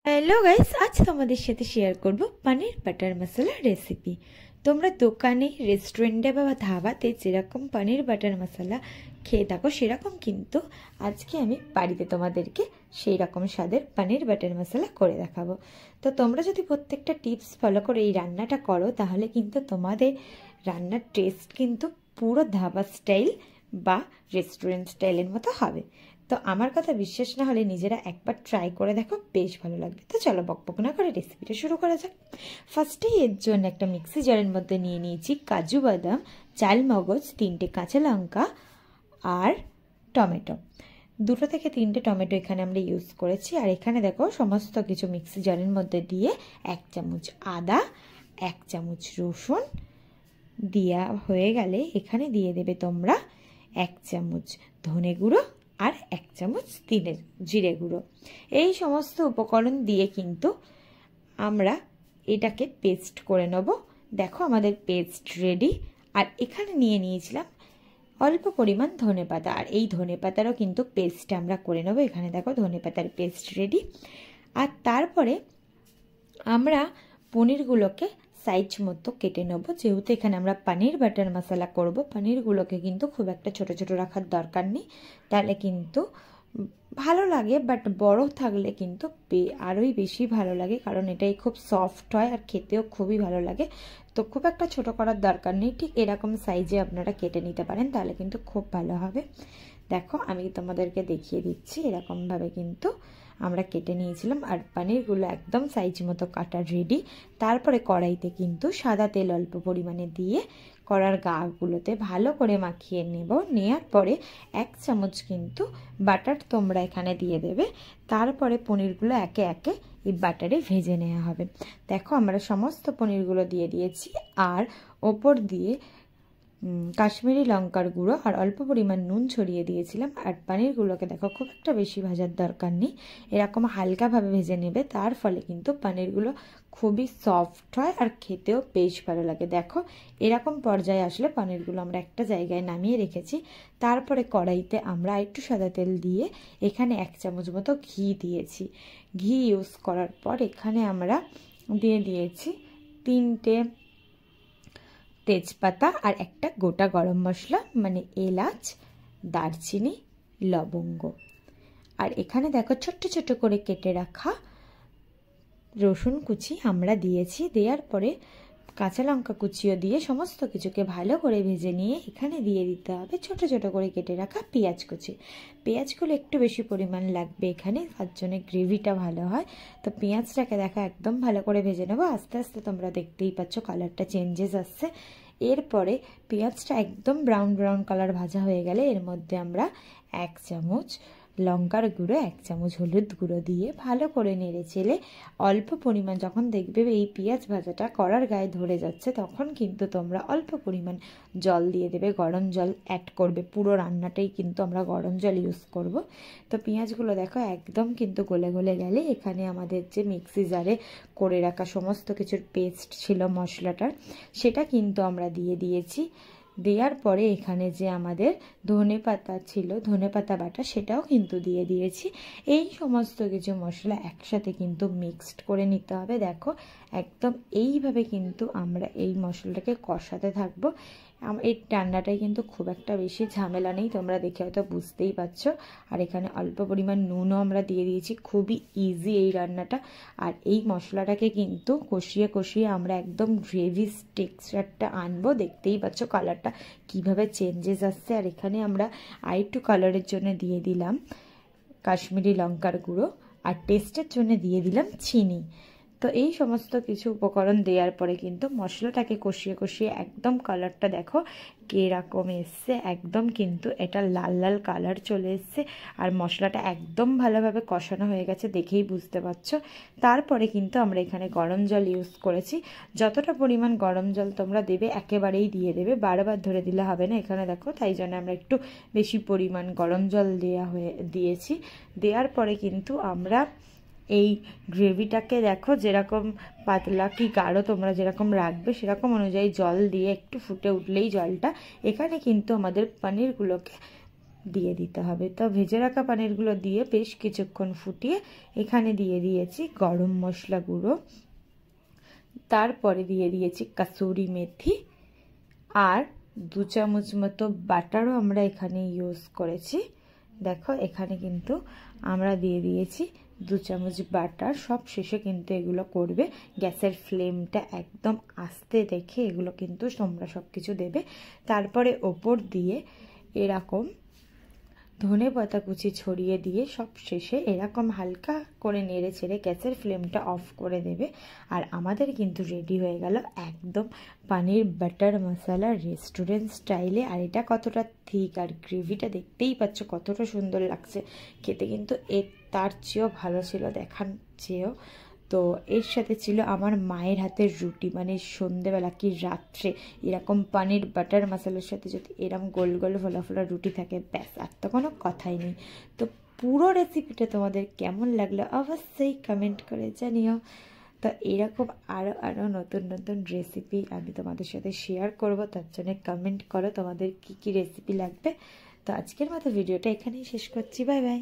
Hello guys, আজ তোমাদের সাথে শেয়ার করব পনির বাটার মশলা রেসিপি। তোমরা দোকানে, রেস্টুরেন্টে বা ধাবাতে যেরকম পনির বাটার মশলা খেয়ে থাকো সেরকম কিন্তু আজকে আমি বাড়িতে তোমাদেরকে সেই রকম স্বাদের পনির বাটার মশলা করে দেখাবো। তো তোমরা যদি প্রত্যেকটা টিপস ফলো করে এই রান্নাটা করো তাহলে কিন্তু তোমাদের রান্নার টেস্ট কিন্তু পুরো ধাবা স্টাইল বা রেস্টুরেন্ট স্টাইলের মতো হবে। তো আমার কথা বিশ্বাস না হলে নিজেরা একবার ট্রাই করে দেখো, বেশ ভালো লাগবে। তো চলো বকবক না করে রেসিপিটা শুরু করা যাক। ফার্স্টেই এর জন্য একটা মিক্সি জারের মধ্যে নিয়ে নিয়েছি কাজু বাদাম, চালমগজ, 3টে কাঁচা লঙ্কা আর টমেটো। 2 থেকে 3টে টমেটো এখানে আমরা ইউজ করেছি। আর এখানে দেখো সমস্ত কিছু মিক্সি জারের মধ্যে দিয়ে 1 চামচ আদা, 1 চামচ রসুন দেওয়া হয়ে গেলে এখানে দিয়ে দেবে তোমরা 1 চামচ ধনে গুঁড়ো আর 1 চামচ জিরে গুঁড়ো। এই সমস্ত উপকরণ দিয়ে কিন্তু আমরা এটাকে পেস্ট করে নেব। দেখো আমাদের পেস্ট রেডি। আর এখানে নিয়ে নিয়েছিলাম অল্প পরিমাণ ধনেপাতা, আর এই ধনেপাতারও কিন্তু পেস্ট আমরা করে নেব। এখানে দেখো ধনেপাতার পেস্ট রেডি। আর তারপরে আমরা পনিরগুলোকে সাইজ মতো কেটে নেব। যেহেতু এখানে আমরা পনির বাটার মশলা করব, পনিরগুলোকে কিন্তু খুব একটা ছোট ছোট রাখার দরকার নেই, তাহলে কিন্তু ভালো লাগে। বাট বড় থাকলে কিন্তু আরোই বেশি ভালো লাগে, কারণ এটাই খুব সফট হয় আর খেতেও খুবই ভালো লাগে। তো খুব একটা ছোট করার দরকার নেই, ঠিক এরকম সাইজে আপনারা কেটে নিতে পারেন, তাহলে কিন্তু খুব ভালো হবে। দেখো আমি তোমাদেরকে দেখিয়ে দিচ্ছি, এরকমভাবে কিন্তু আমরা কেটে নিয়েছিলাম। আর পনিরগুলো একদম সাইজ মতো কাটা রেডি। তারপরে কড়াইতে কিন্তু সাদা তেল অল্প পরিমাণে দিয়ে কড়ার গাগুলোতে ভালো করে মাখিয়ে নেব। নেওয়ার পরে 1 চামচ কিন্তু বাটার তোমরা এখানে দিয়ে দেবে। তারপরে পনিরগুলো একে একে এই বাটারে ভেজে নেওয়া হবে। দেখো আমরা সমস্ত পনিরগুলো দিয়ে দিয়েছি। আর ওপর দিয়ে কাশ্মীরি লঙ্কার গুঁড়ো আর অল্প পরিমাণ নুন ছড়িয়ে দিয়েছিলাম। আর পনিরগুলোকে দেখো খুব একটা বেশি ভাজার দরকার নেই, এরকম হালকাভাবে ভেজে নেবে। তার ফলে কিন্তু পনিরগুলো খুবই সফট হয় আর খেতেও বেশ ভালো লাগে। দেখো এরকম পর্যায়ে আসলে পনিরগুলো আমরা একটা জায়গায় নামিয়ে রেখেছি। তারপরে কড়াইতে আমরা একটু সাদা তেল দিয়ে এখানে 1 চামচ মতো ঘি দিয়েছি। ঘি ইউজ করার পর এখানে আমরা দিয়ে দিয়েছি 3টে তেজপাতা আর একটা গোটা গরম মশলা, মানে এলাচ, দারচিনি, লবঙ্গ। আর এখানে দেখো ছোট্ট ছোট্ট করে কেটে রাখা রসুন কুচি আমরা দিয়েছি। দেওয়ার পরে কাঁচা লঙ্কা কুচিও দিয়ে সমস্ত কিছুকে ভালো করে ভেজে নিয়ে এখানে দিয়ে দিতে হবে ছোট ছোট করে কেটে রাখা পেঁয়াজ কুচি। পেঁয়াজগুলো একটু বেশি পরিমাণ লাগবে এখানে, তার জন্য গ্রেভিটা ভালো হয়। তো পেঁয়াজটাকে দেখো একদম ভালো করে ভেজে নেবো। আস্তে আস্তে তোমরা দেখতেই পাচ্ছ কালারটা চেঞ্জেস আসছে। এরপরে পেঁয়াজটা একদম ব্রাউন ব্রাউন কালার ভাজা হয়ে গেলে এর মধ্যে আমরা 1 চামচ লঙ্কার গুঁড়ো, 1 চামচ হলুদ গুঁড়ো দিয়ে ভালো করে নেড়ে চেলে অল্প পরিমাণ, যখন দেখবে এই পেঁয়াজ ভাজাটা কড়ার গায়ে ধরে যাচ্ছে তখন কিন্তু তোমরা অল্প পরিমাণ জল দিয়ে দেবে, গরম জল অ্যাড করবে। পুরো রান্নাটাই কিন্তু আমরা গরম জল ইউজ করব। তো পেঁয়াজগুলো দেখো একদম কিন্তু গলে গলে গেলে এখানে আমাদের যে মিক্সি জারে করে রাখা সমস্ত কিছুর পেস্ট ছিল মশলাটার, সেটা কিন্তু আমরা দিয়ে দিয়েছি। দেওয়ার পরে এখানে যে আমাদের ধনেপাতা ছিল, ধনেপাতা বাটা, সেটাও কিন্তু দিয়ে দিয়েছি। এই সমস্ত কিছু মশলা একসাথে কিন্তু মিক্সড করে নিতে হবে। দেখো একদম এইভাবে কিন্তু আমরা এই মশলাটাকে কষাতে থাকবো। এই রান্নাটাই কিন্তু খুব একটা বেশি ঝামেলা নেই, তোমরা দেখে হয়তো বুঝতেই পারছো। আর এখানে অল্প পরিমাণ নুনও আমরা দিয়ে দিয়েছি, খুবই ইজি এই রান্নাটা। আর এই মশলাটাকে কিন্তু কষিয়ে কষিয়ে আমরা একদম গ্রেভি টেক্সচারটা আনবো। দেখতেই পাচ্ছ কালারটা কিভাবে চেঞ্জেস আসছে। আর এখানে আমরা আরেকটু কালারের জন্য দিয়ে দিলাম কাশ্মীরি লঙ্কার গুঁড়ো, আর টেস্টের জন্য দিয়ে দিলাম চিনি। তো এই সমস্ত কিছু উপকরণ দেওয়ার পরে কিন্তু মশলাটাকে কষিয়ে কষিয়ে একদম কালারটা দেখো কীরকম এসছে, একদম কিন্তু এটা লাল লাল কালার চলে এসছে। আর মশলাটা একদম ভালোভাবে কষানো হয়ে গেছে, দেখেই বুঝতে পারছো। তারপরে কিন্তু আমরা এখানে গরম জল ইউজ করেছি। যতটা পরিমাণ গরম জল তোমরা দেবে একেবারেই দিয়ে দেবে, বারবার ধরে দিলে হবে না। এখানে দেখো তাই জন্য আমরা একটু বেশি পরিমাণ গরম জল দিয়েছি। দেওয়ার পরে কিন্তু আমরা এই গ্রেভিটাকে দেখো যেরকম পাতলা কি গাঢ় তোমরা যেরকম রাখবে সেরকম অনুযায়ী জল দিয়ে একটু ফুটে উঠলেই জলটা, এখানে কিন্তু আমাদের পনিরগুলোকে দিয়ে দিতে হবে। তো ভেজে রাখা পনিরগুলো দিয়ে বেশ কিছুক্ষণ ফুটিয়ে এখানে দিয়ে দিয়েছি গরম মশলা গুঁড়ো, তারপরে দিয়ে দিয়েছি কাসুরি মেথি, আর 2 চামচ মতো বাটারও আমরা এখানে ইউজ করেছি। দেখো এখানে কিন্তু আমরা দিয়ে দিয়েছি 2 চামচ বাটার। সব শেষে কিন্তু এগুলো করবে, গ্যাসের ফ্লেমটা একদম আস্তে রেখে এগুলো কিন্তু তোমরা সব কিছু দেবে। তারপরে ওপর দিয়ে এরকম ধনে পাতা কুচি ছড়িয়ে দিয়ে সব শেষে এরকম হালকা করে নেড়ে ছেড়ে গ্যাসের ফ্লেমটা অফ করে দেবে। আর আমাদের কিন্তু রেডি হয়ে গেল একদম পানির বাটার মশলা রেস্টুরেন্ট স্টাইলে। আর এটা কতটা থিক, আর গ্রেভিটা দেখতেই পাচ্ছ কতটা সুন্দর লাগছে খেতে, কিন্তু এর তার চেয়েও ভালো ছিল দেখার চেয়েও। তো এর সাথে ছিল আমার মায়ের হাতের রুটি, মানে সন্ধেবেলা কি রাত্রে এরকম পানির বাটার মশলার সাথে যদি এরকম গোল গোল ফোলা ফোলা রুটি থাকে, ব্যাস আর তো কোনো কথাই নেই। তো পুরো রেসিপিটা তোমাদের কেমন লাগলো অবশ্যই কমেন্ট করে জানিও। তো এরকম আরও আরও নতুন নতুন রেসিপি আমি তোমাদের সাথে শেয়ার করব, তার জন্য কমেন্ট করো তোমাদের কী কী রেসিপি লাগবে। তো আজকের মতো ভিডিওটা এখানেই শেষ করছি, বাই বাই।